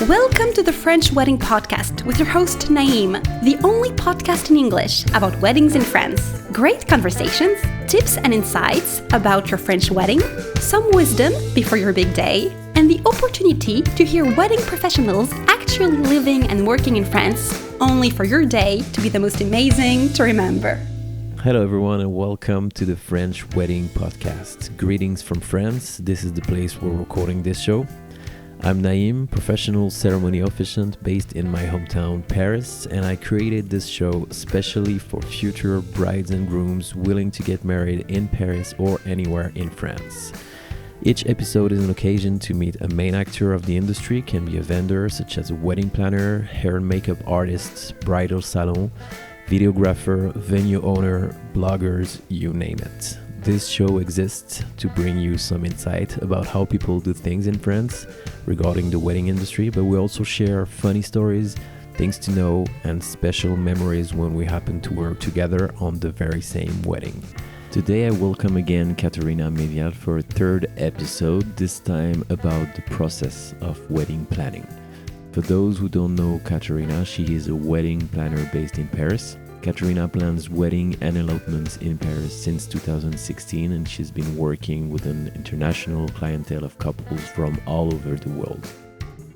Welcome to the French Wedding Podcast with your host Naïm, the only podcast in English about weddings in France. Great conversations, tips and insights about your French wedding, some wisdom before your big day, and the opportunity to hear wedding professionals actually living and working in France, only for your day to be the most amazing to remember. Hello everyone and welcome to the French Wedding Podcast. Greetings from France. This is the place where we're recording this show. I'm Naïm, professional ceremony officiant based in my hometown Paris, and I created this show especially for future brides and grooms willing to get married in Paris or anywhere in France. Each episode is an occasion to meet a main actor of the industry, can be a vendor such as a wedding planner, hair and makeup artists, bridal salon, videographer, venue owner, bloggers, you name it. This show exists to bring you some insight about how people do things in France regarding the wedding industry, but we also share funny stories, things to know, and special memories when we happen to work together on the very same wedding. Today I welcome again Katerina Meyvial for a third episode, this time about the process of wedding planning. For those who don't know Katerina, she is a wedding planner based in Paris. Katerina plans wedding and elopements in Paris since 2016, and she's been working with an international clientele of couples from all over the world.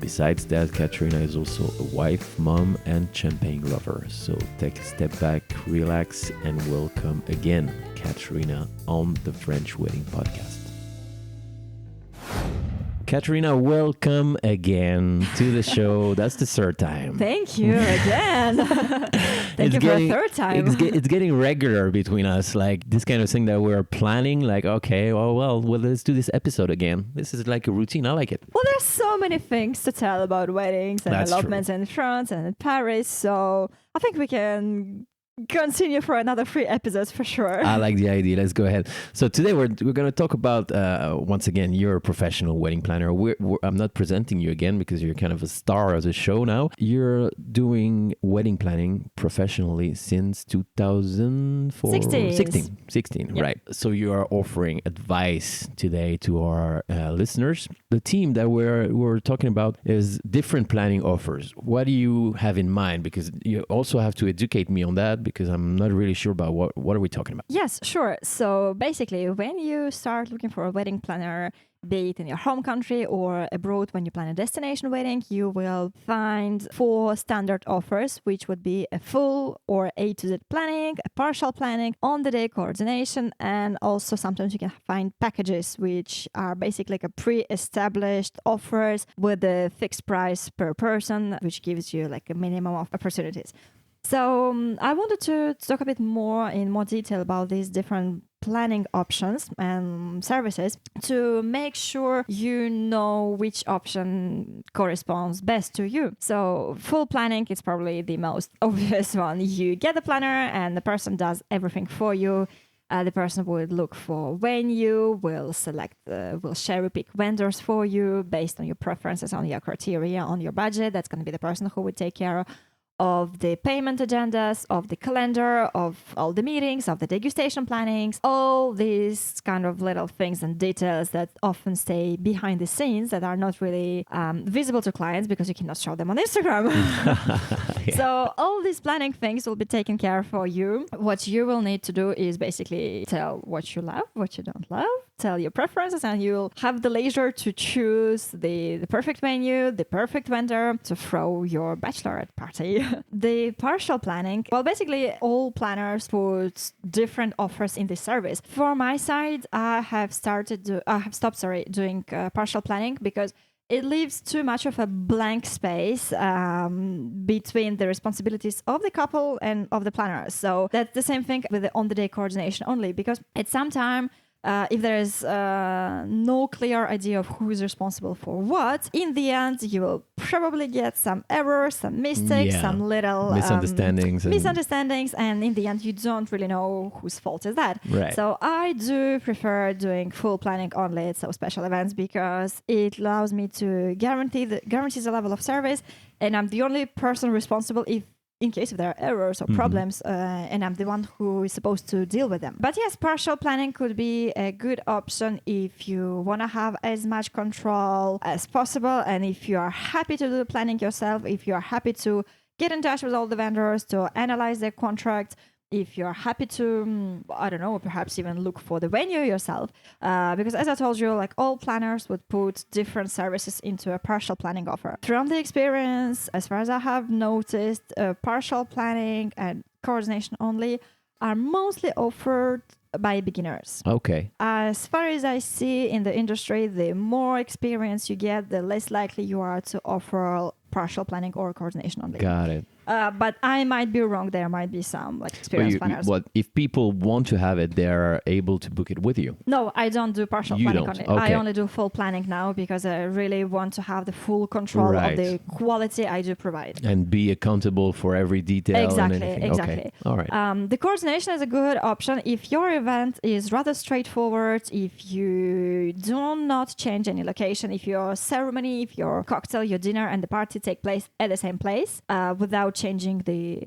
Besides that, Katerina is also a wife, mom, and champagne lover. So take a step back, relax, and welcome again Katerina on the French Wedding Podcast. Katerina, welcome again to the show. That's the third time. Thank you again. Thank you for a third time. It's getting regular between us, like this kind of thing that we're planning, like, okay, well, let's do this episode again. This is like a routine. I like it. Well, there's so many things to tell about weddings and elopements in France and in Paris. So I think we can continue for another 3 episodes for sure. I like the idea. Let's go ahead. So today we're going to talk about, once again, you're a professional wedding planner. I'm not presenting you again because you're kind of a star of the show now. You're doing wedding planning professionally since 2004? 16, yep. Right. So you are offering advice today to our listeners. The team that we're talking about is different planning offers. What do you have in mind? Because you also have to educate me on that, because I'm not really sure about what are we talking about. Yes, sure. So basically, when you start looking for a wedding planner, be it in your home country or abroad, when you plan a destination wedding, you will find 4 standard offers, which would be a full or A to Z planning, a partial planning, on-the-day coordination, and also sometimes you can find packages, which are basically like a pre-established offers with a fixed price per person, which gives you like a minimum of opportunities. So I wanted to talk a bit more in more detail about these different planning options and services to make sure you know which option corresponds best to you. So full planning is probably the most obvious one. You get the planner and the person does everything for you. The person will look for venue, will cherry pick vendors for you based on your preferences, on your criteria, on your budget. That's going to be the person who would take care of the payment agendas, of the calendar, of all the meetings, of the degustation plannings, all these kind of little things and details that often stay behind the scenes that are not really visible to clients because you cannot show them on Instagram. Yeah. So all these planning things will be taken care of for you. What you will need to do is basically tell what you love, what you don't love, tell your preferences, and you'll have the leisure to choose the perfect venue, the perfect vendor to throw your bachelorette party. The partial planning, well, basically all planners put different offers in this service. For my side, I have stopped doing partial planning because it leaves too much of a blank space between the responsibilities of the couple and of the planner. So that's the same thing with the on-the-day coordination only, because at some time, if there is no clear idea of who is responsible for what, in the end, you will probably get some errors, some mistakes, some little misunderstandings. And in the end, you don't really know whose fault is that. Right. So I do prefer doing full planning only at so special events because it allows me to guarantees the level of service, and I'm the only person responsible if in case if there are errors or problems, and I'm the one who is supposed to deal with them. But yes, partial planning could be a good option if you want to have as much control as possible, and if you are happy to do the planning yourself, if you are happy to get in touch with all the vendors to analyze their contract, if you're happy to, I don't know, perhaps even look for the venue yourself. Because as I told you, like all planners would put different services into a partial planning offer. From the experience, as far as I have noticed, partial planning and coordination only are mostly offered by beginners. Okay. As far as I see in the industry, the more experience you get, the less likely you are to offer partial planning or coordination only. Got it. But I might be wrong. There might be some like experienced planners. What if people want to have it? They're able to book it with you. No, I don't do partial You planning don't. on it. Okay. I only do full planning now because I really want to have the full control of the quality I do provide. And be accountable for everry detail. Exactly, and anything. exactly. Okay. All right. The coordination is a good option if your event is rather straightforward, if you do not change any location, if your ceremony, if your cocktail, your dinner and the party take place at the same place without changing the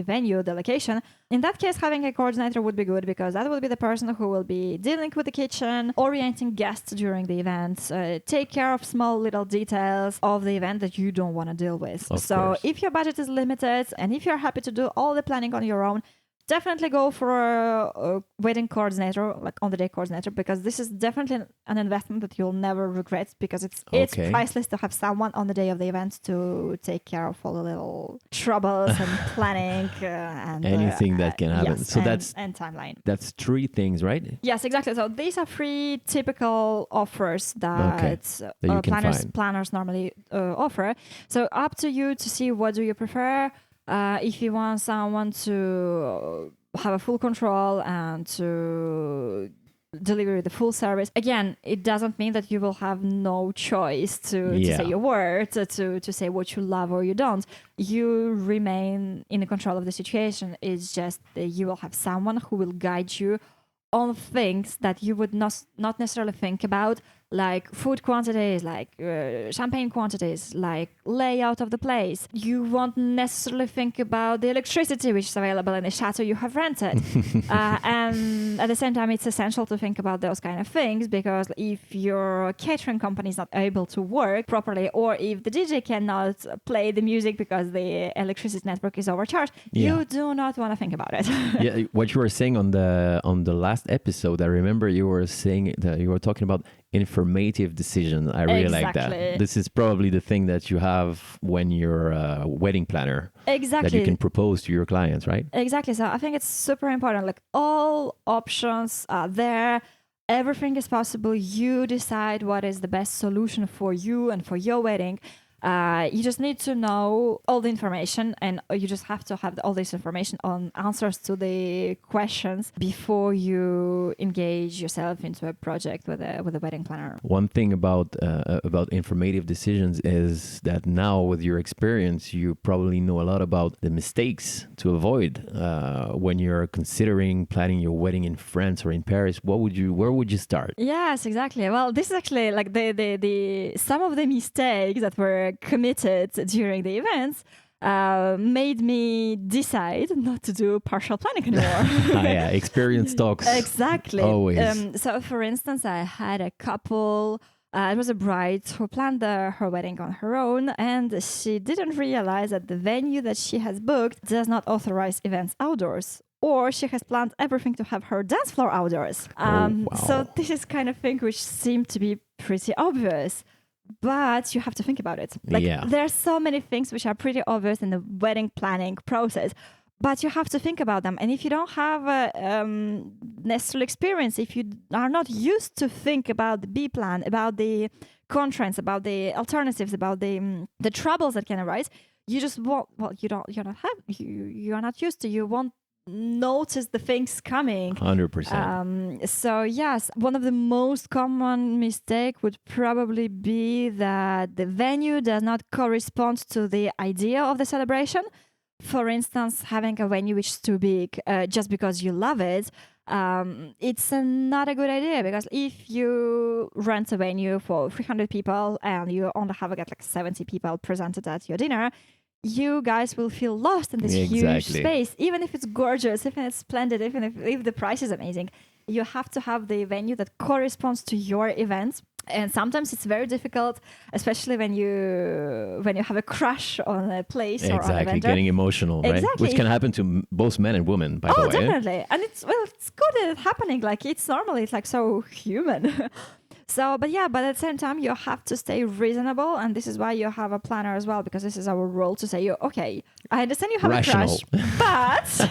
venue, the location. In that case, having a coordinator would be good because that will be the person who will be dealing with the kitchen, orienting guests during the event, take care of small little details of the event that you don't want to deal with. Of So course. if your budget is limited and if you're happy to do all the planning on your own, definitely go for a wedding coordinator, like on the day coordinator, because this is definitely an investment that you'll never regret because it's Okay. priceless to have someone on the day of the event to take care of all the little troubles and planning and Anything that can happen. Yes, So and timeline. that's three things, right? Yes, exactly. So these are three typical offers that, That you can find. planners normally offer. So up to you to see what do you prefer. If you want someone to have a full control and to deliver the full service, again, it doesn't mean that you will have no choice to say your word, to say what you love or you don't. You remain in control of the situation. It's just that you will have someone who will guide you on things that you would not necessarily think about, like food quantities, like champagne quantities, like layout of the place. You won't necessarily think about the electricity which is available in the chateau you have rented. And at the same time, it's essential to think about those kind of things because if your catering company is not able to work properly, or if the DJ cannot play the music because the electricity network is overcharged, you do not want to think about it. Yeah, what you were saying on the last episode, I remember you were saying that you were talking about informative decision. I really like that. This is probably the thing that you have when you're a wedding planner. Exactly. That you can propose to your clients, right? Exactly. So I think it's super important. Like all options are there. Everything is possible. You decide what is the best solution for you and for your wedding. You just need to know all the information, and you just have to have all this information on answers to the questions before you engage yourself into a project with a wedding planner. One thing about informative decisions is that now with your experience, you probably know a lot about the mistakes to avoid when you're considering planning your wedding in France or in Paris. Where would you start? Yes, exactly. Well, this is actually like the some of the mistakes that were committed during the events made me decide not to do partial planning anymore. Yeah, experience talks. Exactly. Always. So, for instance, I had a couple. It was a bride who planned her wedding on her own, and she didn't realize that the venue that she has booked does not authorize events outdoors. Or she has planned everything to have her dance floor outdoors. Wow. So this is kind of thing which seemed to be pretty obvious. But you have to think about it. There are so many things which are pretty obvious in the wedding planning process, but you have to think about them. And if you don't have a necessary experience, if you are not used to think about the B plan, about the contracts, about the alternatives, about the troubles that can arise, you just won't. Well, you are not used to. You won't notice the things coming. 100%. So yes, one of the most common mistake would probably be that the venue does not correspond to the idea of the celebration. For instance, having a venue which is too big just because you love it, it's not a good idea, because if you rent a venue for 300 people and you only have like 70 people presented at your dinner, you guys will feel lost in this huge space, even if it's gorgeous, even if it's splendid, even if the price is amazing. You have to have the venue that corresponds to your event. And sometimes it's very difficult, especially when you have a crush on a place or on a vendor. Getting emotional, right? Which can happen to both men and women, by the way. Oh, definitely. And it's good that it's happening. Like, it's normal. It's like so human. So, but at the same time, you have to stay reasonable. And this is why you have a planner as well, because this is our role to say, okay, I understand you have rational. A crush, but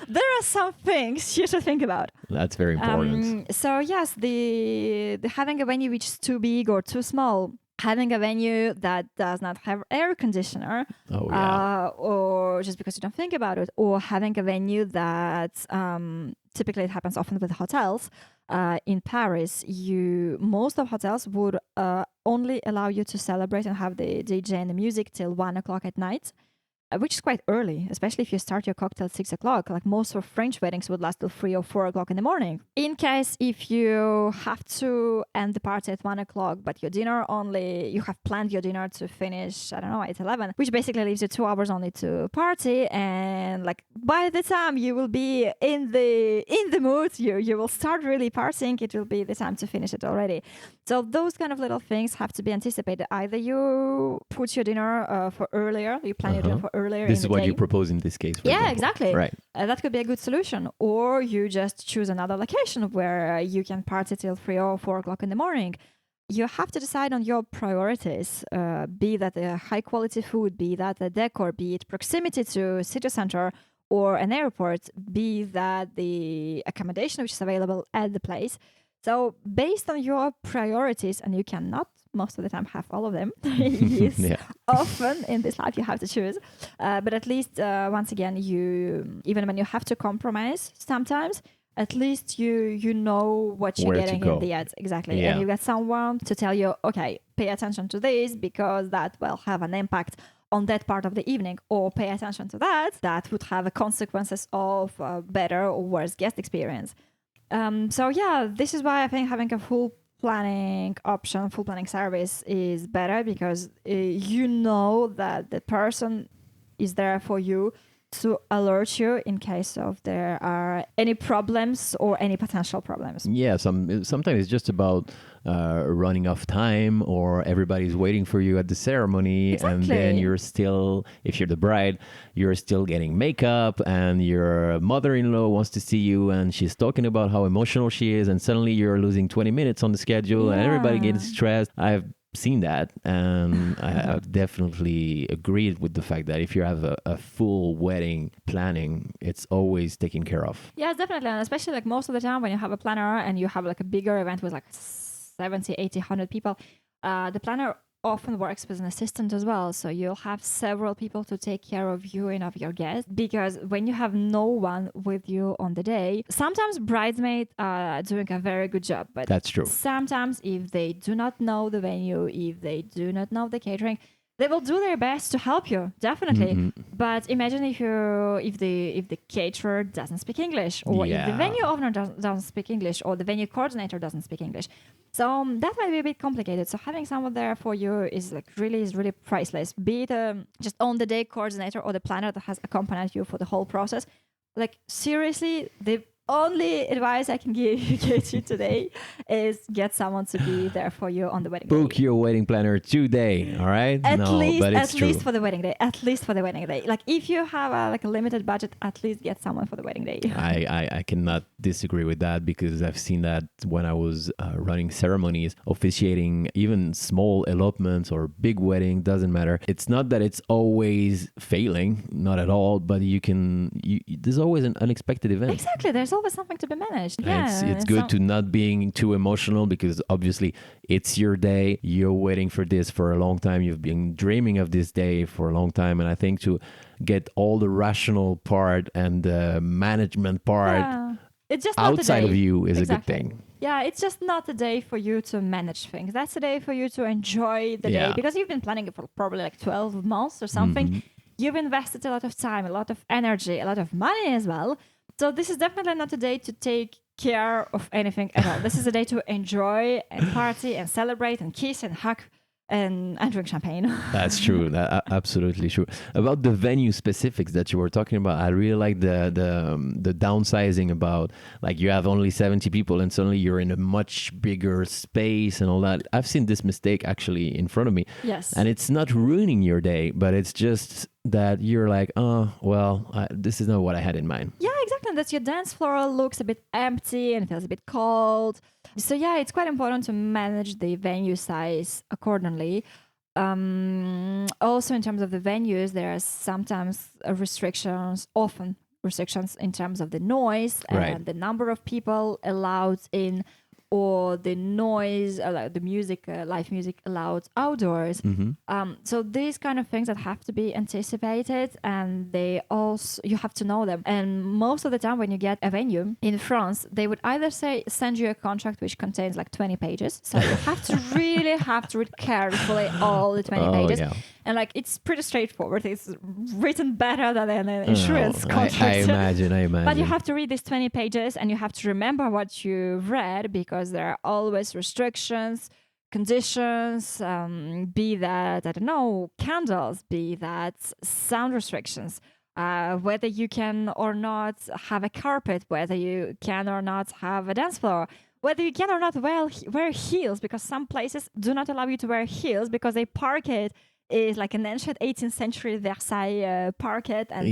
there are some things you should think about. That's very important. So yes, the having a venue which is too big or too small, having a venue that does not have air conditioner, or just because you don't think about it, or having a venue that typically it happens often with hotels. In Paris, most of hotels would only allow you to celebrate and have the DJ and the music till 1 o'clock at night, which is quite early, especially if you start your cocktail at 6 o'clock. Like, most of French weddings would last till 3 or 4 o'clock in the morning. In case if you have to end the party at 1 o'clock, but your dinner you have planned your dinner to finish, I don't know, at 11, which basically leaves you 2 hours only to party. And like, by the time you will be in the mood, you will start really partying, it will be the time to finish it already. So those kind of little things have to be anticipated. Either you put your dinner for earlier, you plan your dinner for earlier. This is what you propose in this case. For example. Exactly. Right. That could be a good solution. Or you just choose another location where you can party till 3 or 4 o'clock in the morning. You have to decide on your priorities, be that a high quality food, be that a decor, be it proximity to city center or an airport, be that the accommodation which is available at the place. So based on your priorities, and you cannot most of the time have all of them, often in this life you have to choose. But at least, once again, even when you have to compromise sometimes, at least you know what you're getting in the end. Exactly. Yeah. And you get someone to tell you, okay, pay attention to this because that will have an impact on that part of the evening, or pay attention to that would have a consequences of better or worse guest experience. This is why I think having a full planning service is better, because you know that the person is there for you to alert you in case of there are any problems or any potential problems. Yeah, sometimes it's just about running off time, or everybody's waiting for you at the ceremony. Exactly. And then you're still, if you're the bride, you're still getting makeup, and your mother-in-law wants to see you and she's talking about how emotional she is, and suddenly you're losing 20 minutes on the schedule and everybody gets stressed. I've seen that, and I've definitely agreed with the fact that if you have a full wedding planning, it's always taken care of. Yeah, definitely. And especially like most of the time when you have a planner and you have like a bigger event with like 70, 80, 100 people, the planner often works with an assistant as well. So you'll have several people to take care of you and of your guests, because when you have no one with you on the day, sometimes bridesmaids are doing a very good job. But that's true. Sometimes if they do not know the venue, if they do not know the catering, they will do their best to help you, definitely. Mm-hmm. But imagine if the caterer doesn't speak English, or if the venue owner doesn't speak English, or the venue coordinator doesn't speak English. So that might be a bit complicated. So having someone there for you is really priceless. Be it just on the day coordinator or the planner that has accompanied you for the whole process. Like, seriously, the only advice I can give you today is get someone to be there for you on the wedding day. Book your wedding planner today, all right? At least for the wedding day. At least for the wedding day. Like, if you have a limited budget, at least get someone for the wedding day. I cannot disagree with that, because I've seen that when I was running ceremonies, officiating even small elopements or big wedding, doesn't matter. It's not that it's always failing, not at all, but there's always an unexpected event. Exactly. There's always something to be managed. It's good to not being too emotional, because obviously it's your day. You're waiting for this for a long time. You've been dreaming of this day for a long time. And I think to get all the rational part and the management part it's just outside of you is a good thing. Yeah, it's just not a day for you to manage things. That's a day for you to enjoy the day, because you've been planning it for probably like 12 months or something. Mm-hmm. You've invested a lot of time, a lot of energy, a lot of money as well. So this is definitely not a day to take care of anything at all. This is a day to enjoy and party and celebrate and kiss and hug and drink champagne. That's true. Absolutely true. About the venue specifics that you were talking about, I really like the downsizing about like you have only 70 people and suddenly you're in a much bigger space and all that. I've seen this mistake actually in front of me. Yes. And it's not ruining your day, but it's just that you're like, oh, well, this is not what I had in mind. Yeah, exactly. And that your dance floor looks a bit empty and feels a bit cold. So yeah, it's quite important to manage the venue size accordingly. Also, in terms of the venues, there are sometimes restrictions, often restrictions in terms of the noise and the number of people allowed in, or the noise, the music, live music allowed outdoors. So these kind of things that have to be anticipated, and they also, you have to know them. And most of the time when you get a venue in France, they would either send you a contract which contains like 20 pages. So you have to really have to read carefully all the 20 pages. Yeah. And like, it's pretty straightforward. It's written better than an insurance contract. I imagine. But you have to read these 20 pages and you have to remember what you read, because there are always restrictions, conditions, be that, I don't know, candles, be that sound restrictions, whether you can or not have a carpet, whether you can or not have a dance floor, whether you can or not wear heels, because some places do not allow you to wear heels because they parquet is like an ancient 18th century Versailles parquet, and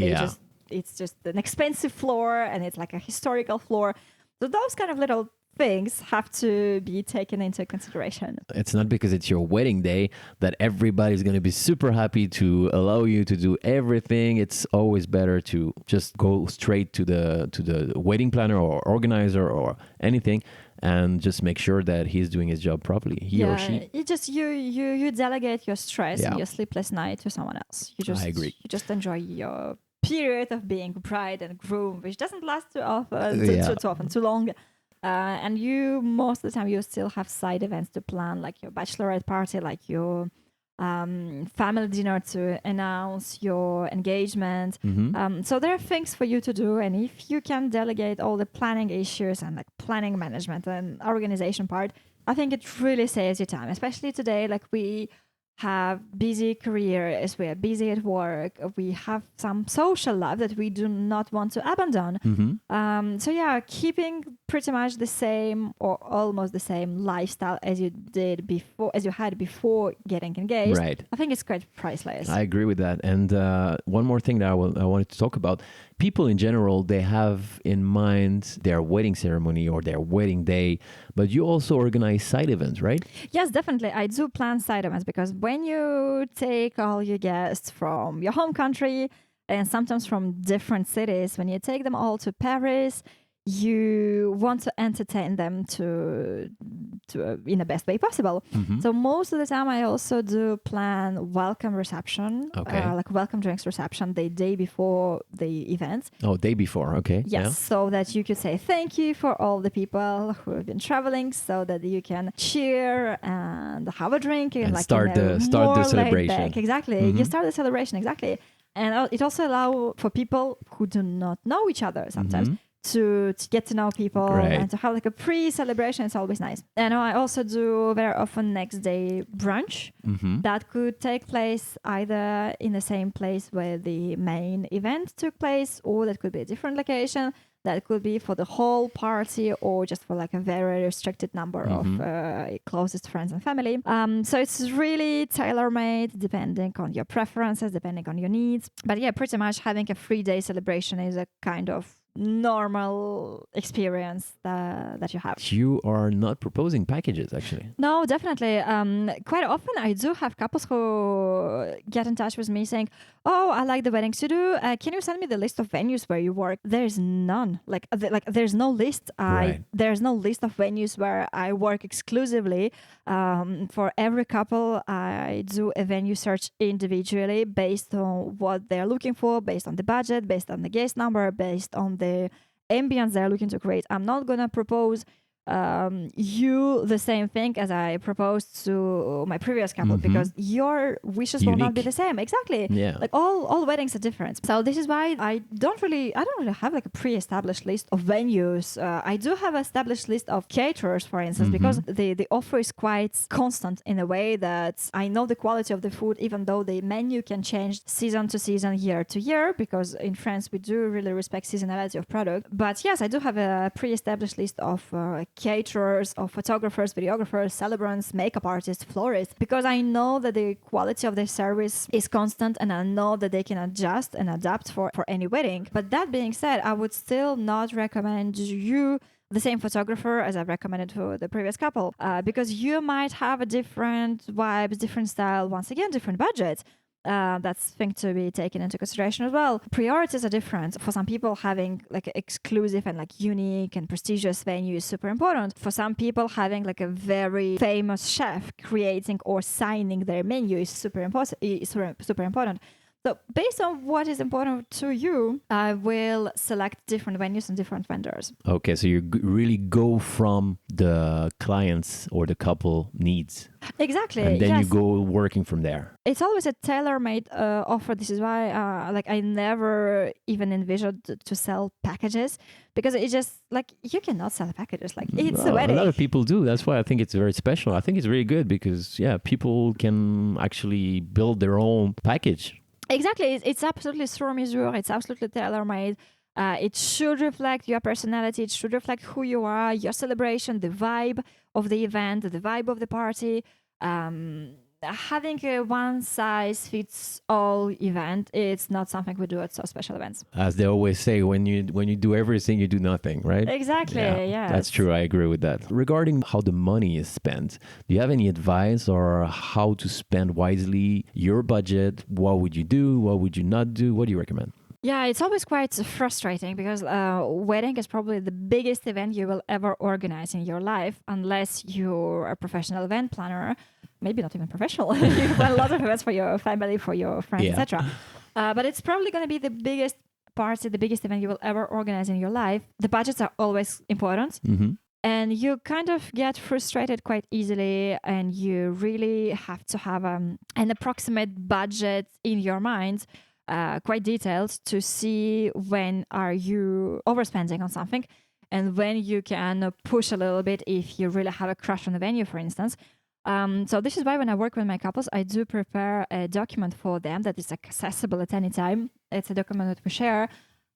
it's just an expensive floor and it's like a historical floor. So those kind of little things have to be taken into consideration. It's not because it's your wedding day that everybody's going to be super happy to allow you to do everything. It's always better to just go straight to the wedding planner or organizer or anything, and just make sure that he's doing his job properly, he or she. You delegate your stress and your sleepless night to someone else. I agree. You just enjoy your period of being bride and groom, which doesn't last too often, too long. And you, most of the time, you still have side events to plan, like your bachelorette party, like your family dinner to announce your engagement. So there are things for you to do, and if you can delegate all the planning issues and like planning management and organization part, I think it really saves you time, especially today. Like, we have busy careers, we are busy at work, we have some social life that we do not want to abandon. So yeah, keeping pretty much the same or almost the same lifestyle as you had before getting engaged, I think it's quite priceless. I agree with that. And one more thing that I wanted to talk about: people in general, they have in mind their wedding ceremony or their wedding day, but you also organize side events, right? Yes, definitely. I do plan side events, because when you take all your guests from your home country and sometimes from different cities, when you take them all to Paris, you want to entertain them to in the best way possible. So most of the time I also do plan welcome reception, like welcome drinks reception the day before the event. Oh, day before. Okay. Yes, so that you could say thank you for all the people who have been traveling, so that you can cheer and have a drink and like start the celebration. Exactly. You start the celebration, exactly. And it also allows for people who do not know each other sometimes to get to know people and to have like a pre-celebration. It's always nice. And I also do very often next day brunch that could take place either in the same place where the main event took place, or that could be a different location. That could be for the whole party, or just for like a very restricted number of closest friends and family. So it's really tailor-made depending on your preferences, depending on your needs. But yeah, pretty much having a 3-day celebration is a kind of normal experience that you have. You are not proposing packages, actually. No, definitely. Quite often I do have couples who get in touch with me saying, oh, I like the weddings you do. Can you send me the list of venues where you work? There's none. Like there's no list. There's no list of venues where I work exclusively. For every couple, I do a venue search individually based on what they're looking for, based on the budget, based on the guest number, based on the ambience they're looking to create. I'm not going to propose you the same thing as I proposed to my previous couple, because your wishes will not be Unique. the same. Exactly. Yeah. Like all weddings are different. So this is why I don't really have like a pre-established list of venues. I do have an established list of caterers, for instance, because the offer is quite constant in a way that I know the quality of the food, even though the menu can change season to season, year to year, because in France we do really respect seasonality of product. But yes, I do have a pre-established list of caterers, of photographers, videographers, celebrants, makeup artists, florists, because I know that the quality of their service is constant, and I know that they can adjust and adapt for any wedding. But that being said, I would still not recommend you the same photographer as I've recommended for the previous couple, because you might have a different vibes, different style, once again, different budget. That's thing to be taken into consideration as well. Priorities are different. For some people, having like exclusive and like unique and prestigious venue is super important. For some people, having like a very famous chef creating or signing their menu is super important. So based on what is important to you, I will select different venues and different vendors. Okay, so you really go from the clients or the couple needs. Exactly. And then yes. you go working from there. It's always a tailor-made offer. This is why I never even envisioned to sell packages, because it's just like you cannot sell packages. Like it's a wedding. A lot of people do. That's why I think it's very special. I think it's really good because people can actually build their own package. Exactly. It's absolutely sur mesure. It's absolutely tailor-made. It should reflect your personality. It should reflect who you are, your celebration, the vibe of the event, the vibe of the party. Having a one-size-fits-all event, it's not something we do at so special events. As they always say, when you do everything, you do nothing, right? Exactly, yeah. That's true. I agree with that. Regarding how the money is spent, do you have any advice or how to spend wisely your budget? What would you do? What would you not do? What do you recommend? Yeah, it's always quite frustrating because wedding is probably the biggest event you will ever organize in your life, unless you're a professional event planner. Maybe not even professional. You plan a lot of events for your family, for your friends, etc. But it's probably going to be the biggest party, the biggest event you will ever organize in your life. The budgets are always important. And you kind of get frustrated quite easily, and you really have to have an approximate budget in your mind, quite detailed, to see when are you overspending on something and when you can push a little bit if you really have a crush on the venue, for instance. So this is why when I work with my couples, I do prepare a document for them that is accessible at any time. It's a document that we share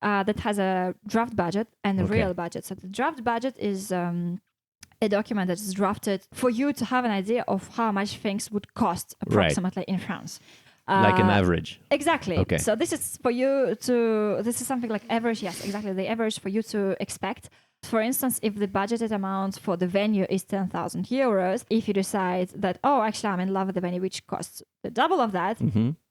that has a draft budget and a real budget. So the draft budget is a document that is drafted for you to have an idea of how much things would cost approximately in France. Like an average. Exactly. Okay. So this is for you to, this is something like average. Yes, exactly. The average for you to expect. For instance, if the budgeted amount for the venue is 10,000 euros, if you decide that, oh, actually, I'm in love with the venue, which costs the double of that,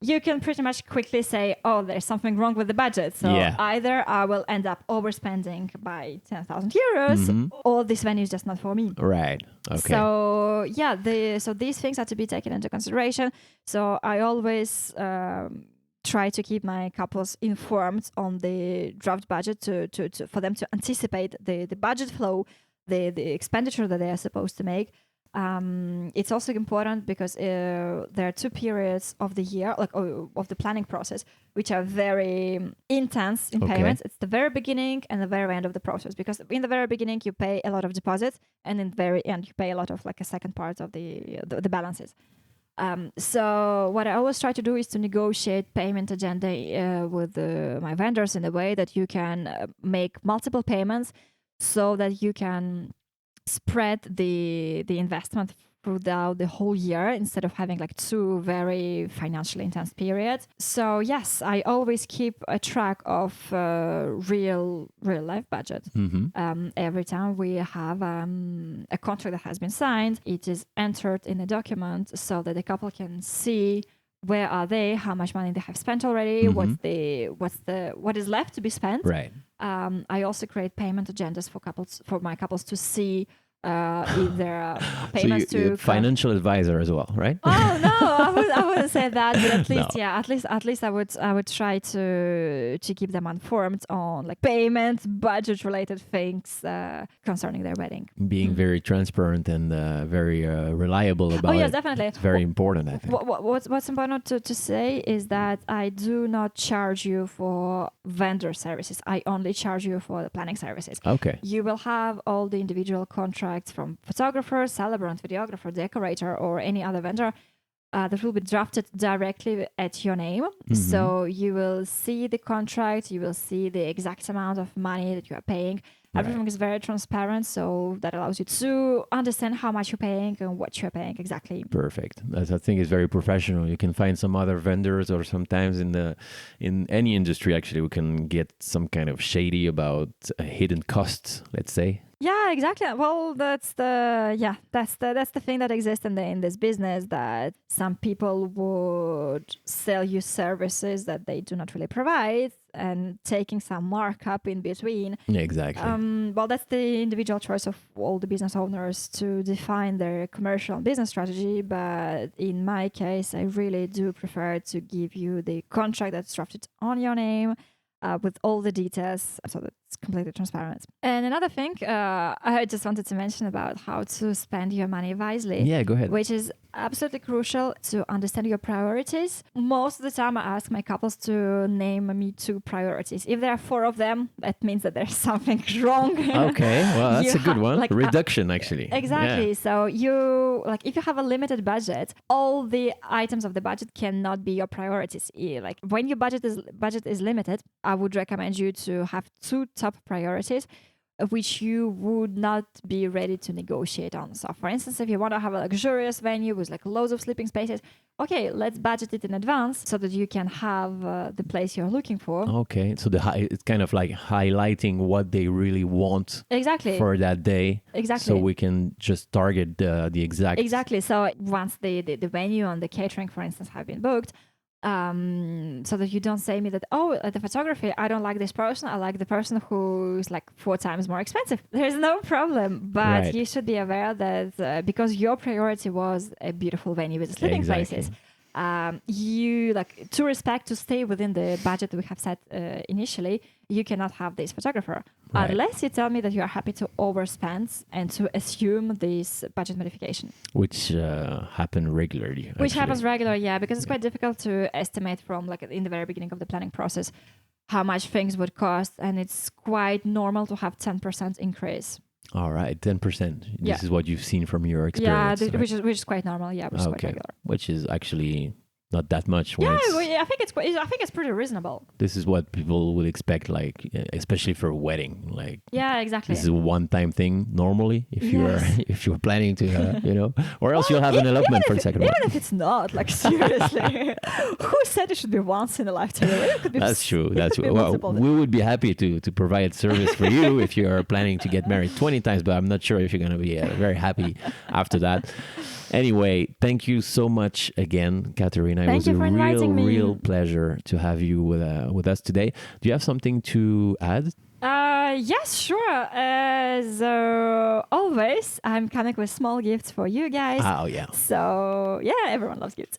you can pretty much quickly say, oh, there's something wrong with the budget. So either I will end up overspending by 10,000 euros or this venue is just not for me. Right. Okay. So, yeah, so these things have to be taken into consideration. So I always try to keep my couples informed on the draft budget to for them to anticipate the budget flow, the expenditure that they are supposed to make. It's also important because there are two periods of the year, like of the planning process, which are very intense in payments. It's the very beginning and the very end of the process, because in the very beginning you pay a lot of deposits, and in the very end you pay a lot of like a second part of the balances. So what I always try to do is to negotiate payment agenda with my vendors in a way that you can make multiple payments so that you can spread the investment throughout the whole year instead of having like two very financially intense periods. So yes, I always keep a track of real life budget. Every time we have a contract that has been signed, it is entered in a document so that the couple can see where are they, how much money they have spent already, what is left to be spent. Right. I also create payment agendas for my couples to see either payments so you're to financial advisor as well, right? Oh no, I wouldn't say that, but at least No. at least I would try to keep them informed on like payment, budget related things concerning their wedding. Being very transparent and very reliable about yes, it. definitely. It's very important, I think. What's important to say is that I do not charge you for vendor services. I only charge you for the planning services. Okay. You will have all the individual contracts from photographer, celebrant, videographer, decorator, or any other vendor that will be drafted directly at your name. Mm-hmm. So you will see the contract, you will see the exact amount of money that you are paying. Everything is very transparent, so that allows you to understand how much you're paying and what you're paying exactly. Perfect. I think it's very professional. You can find some other vendors, or sometimes in any industry, actually, we can get some kind of shady about hidden costs, let's say. Yeah, exactly. Well, that's the thing that exists in this business, that some people would sell you services that they do not really provide and taking some markup in between. Yeah, exactly. Well, that's the individual choice of all the business owners to define their commercial and business strategy. But in my case, I really do prefer to give you the contract that's drafted on your name, with all the details, so that it's completely transparent. And another thing I just wanted to mention about how to spend your money wisely. Yeah, go ahead. Which is absolutely crucial to understand your priorities. Most of the time I ask my couples to name me 2 priorities. If there are 4 of them, that means that there's something wrong. Okay, well, that's a good one. Like, Reduction, actually. Exactly. Yeah. So if you have a limited budget, all the items of the budget cannot be your priorities. Like when your budget is limited, I would recommend you to have 2 top priorities which you would not be ready to negotiate on. So for instance, if you want to have a luxurious venue with like loads of sleeping spaces, okay, let's budget it in advance so that you can have the place you're looking for. Okay, so it's kind of like highlighting what they really want for that day. Exactly. So we can just target the exact. Exactly. So once the venue and the catering, for instance, have been booked, so that you don't say me that, the photography, I don't like this person, I like the person who's like 4 times more expensive. There's no problem, but you should be aware that because your priority was a beautiful venue with sleeping places, you like to stay within the budget that we have set initially, you cannot have this photographer unless you tell me that you are happy to overspend and to assume this budget modification, which happen regularly. Which happens regularly, because it's quite difficult to estimate from like in the very beginning of the planning process how much things would cost, and it's quite normal to have 10% increase. All right, 10%. This is what you've seen from your experience. Yeah, which is quite normal. Yeah, which is quite regular. Which is actually not that much. I think it's pretty reasonable. This is what people would expect, like especially for a wedding. Like exactly. This is a one-time thing normally. If you're planning to, or else you'll have an elopement for the second one. Even if it's not, like seriously, who said it should be once in a lifetime? It could be That's true. Well, we would be happy to provide service for you if you are planning to get married 20 times, but I'm not sure if you're going to be very happy after that. Anyway, thank you so much again, Katerina. It was a real pleasure to have you with us today. Do you have something to add? Yes, sure. As always, I'm coming with small gifts for you guys. Oh, yeah. So, everyone loves gifts.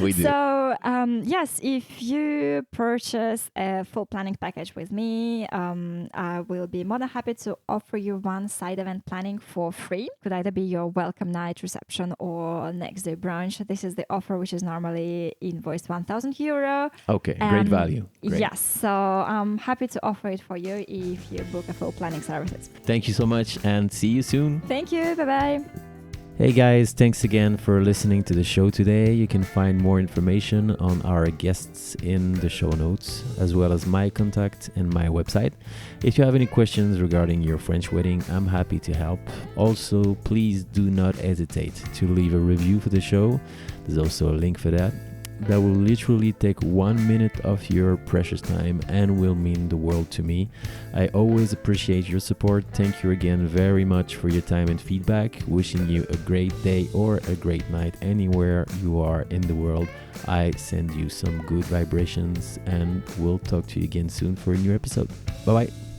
We do. So, yes, if you purchase a full planning package with me, I will be more than happy to offer you one side event planning for free. Could either be your welcome night, reception, or next day brunch. This is the offer, which is normally invoiced €1,000. Okay, great value. Great. Yes, so I'm happy to offer it for you if you book a full planning services. Thank you so much, and see you soon. Thank you. Bye-bye. Hey guys, thanks again for listening to the show today. You can find more information on our guests in the show notes, as well as my contact and my website. If you have any questions regarding your French wedding, I'm happy to help. Also, please do not hesitate to leave a review for the show. There's also a link for that. That will literally take 1 minute of your precious time and will mean the world to me. I always appreciate your support. Thank you again very much for your time and feedback. Wishing you a great day or a great night anywhere you are in the world. I send you some good vibrations, and we'll talk to you again soon for a new episode. Bye-bye.